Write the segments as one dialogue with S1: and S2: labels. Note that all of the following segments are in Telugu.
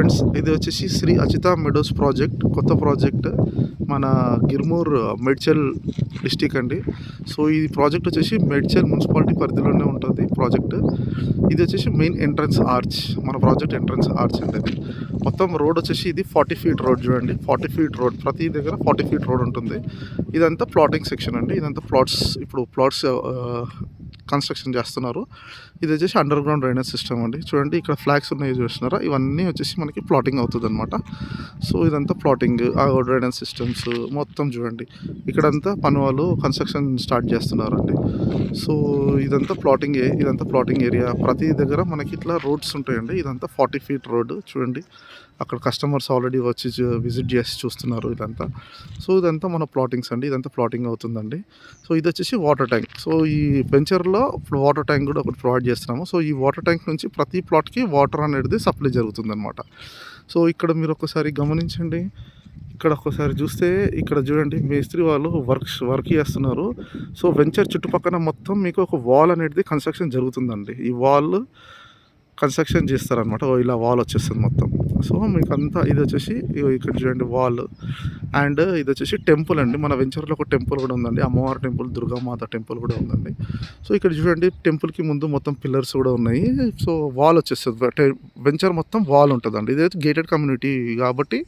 S1: ఫ్రెండ్స్, ఇది వచ్చేసి శ్రీ అచిత మెడోస్ ప్రాజెక్ట్, కొత్త ప్రాజెక్ట్ మన గిర్మూర్ మేడ్చల్ డిస్టిక్ అండి. సో ఈ ప్రాజెక్ట్ వచ్చేసి మేడ్చల్ మున్సిపాలిటీ పరిధిలోనే ఉంటుంది ప్రాజెక్ట్. ఇది వచ్చేసి మెయిన్ ఎంట్రన్స్ ఆర్చ్, మన ప్రాజెక్ట్ ఎంట్రన్స్ ఆర్చ్ అండి. ఇది మొత్తం రోడ్ వచ్చేసి ఇది 40 ఫీట్ రోడ్ చూడండి. 40 ఫీట్ రోడ్, ప్రతి దగ్గర 40 ఫీట్ రోడ్ ఉంటుంది. ఇదంతా ప్లాటింగ్ సెక్షన్ అండి. ఇదంతా ప్లాట్స్, ఇప్పుడు ప్లాట్స్ కన్స్ట్రక్షన్ చేస్తున్నారు. ఇది వచ్చేసి అండర్ గ్రౌండ్ డ్రైనేజ్ సిస్టమ్ అండి. చూడండి ఇక్కడ ఫ్లాగ్స్ ఉన్నాయి చూస్తున్నారా, ఇవన్నీ వచ్చేసి మనకి ప్లాటింగ్ అవుతుంది అనమాట. సో ఇదంతా ప్లాటింగ్, ఆ డ్రైనేజ్ సిస్టమ్స్ మొత్తం చూడండి. ఇక్కడంతా పని వాళ్ళు కన్స్ట్రక్షన్ స్టార్ట్ చేస్తున్నారండి. సో ఇదంతా ప్లాటింగ్ ఏరియా. ప్రతి దగ్గర మనకి ఇట్లా రోడ్స్ ఉంటాయండి. ఇదంతా 40 ఫీట్ రోడ్ చూడండి. అక్కడ కస్టమర్స్ ఆల్రెడీ వచ్చి విజిట్ చేసి చూస్తున్నారు ఇదంతా. సో ఇదంతా మన ప్లాటింగ్స్ అండి. ఇదంతా ప్లాటింగ్ అవుతుందండి. సో ఇది వచ్చేసి వాటర్ ట్యాంక్. సో ఈ వెంచర్లో వాటర్ ట్యాంక్ కూడా ఒకటి ప్రొవైడ్ చేస్తున్నాము. సో ఈ వాటర్ ట్యాంక్ నుంచి ప్రతి ప్లాట్కి వాటర్ అనేది సప్లై జరుగుతుందన్నమాట. సో ఇక్కడ మీరు ఒకసారి గమనించండి. ఇక్కడ ఒక్కసారి చూస్తే ఇక్కడ చూడండి, మేస్త్రి వాళ్ళు వర్క్ చేస్తున్నారు. సో వెంచర్ చుట్టుపక్కల మొత్తం మీకు ఒక వాల్ అనేది కన్స్ట్రక్షన్ జరుగుతుందండి. ఈ వాల్ కన్స్ట్రక్షన్ చేస్తారనమాట. ఇలా వాల్ వచ్చేస్తుంది మొత్తం. సో మీకు అంతా ఇది వచ్చేసి ఇక్కడ చూడండి వాల్. అండ్ ఇది వచ్చేసి టెంపుల్ అండి. మన వెంచర్లో ఒక టెంపుల్ కూడా ఉందండి, అమ్మవారి టెంపుల్, దుర్గామాత టెంపుల్ కూడా ఉందండి. సో ఇక్కడ చూడండి టెంపుల్కి ముందు మొత్తం పిల్లర్స్ కూడా ఉన్నాయి. సో వాల్ వచ్చేస్తుంది, వెంచర్ మొత్తం వాల్ ఉంటుందండి. ఇదైతే గేటెడ్ కమ్యూనిటీ కాబట్టి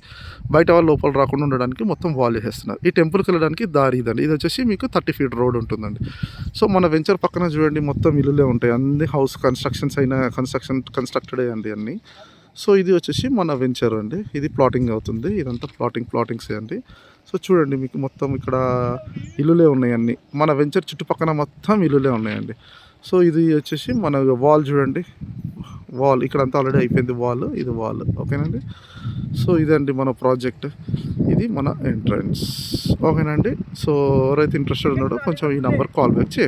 S1: బయట వాళ్ళు లోపల రాకుండా ఉండడానికి మొత్తం వాల్ వేసేస్తున్నారు. ఈ టెంపుల్కి వెళ్ళడానికి దారి ఇదండి. ఇది వచ్చేసి మీకు 30 ఫీట్ రోడ్ ఉంటుందండి. సో మన వెంచర్ పక్కన చూడండి మొత్తం ఇల్లులే ఉంటాయి. అన్ని హౌస్ కన్స్ట్రక్టెడ్ అండి అన్నీ. సో ఇది వచ్చేసి మన వెంచర్ అండి. ఇది ప్లాటింగ్ అవుతుంది. ఇదంతా ప్లాటింగ్సే అండి. సో చూడండి మీకు మొత్తం ఇక్కడ ఇల్లులే ఉన్నాయి అన్నీ. మన వెంచర్ చుట్టుపక్కల మొత్తం ఇల్లులే ఉన్నాయండి. సో ఇది వచ్చేసి మన వాల్ చూడండి. వాల్ ఇక్కడంతా ఆల్రెడీ అయిపోయింది వాల్. ఇది వాల్, ఓకేనండి. సో ఇదండి మన ప్రాజెక్ట్. ఇది మన ఎంట్రన్స్, ఓకేనండి. సో ఎవరైతే ఇంట్రెస్టెడ్ ఉన్నాడో కొంచెం ఈ నెంబర్ కాల్ బ్యాక్ చేయండి.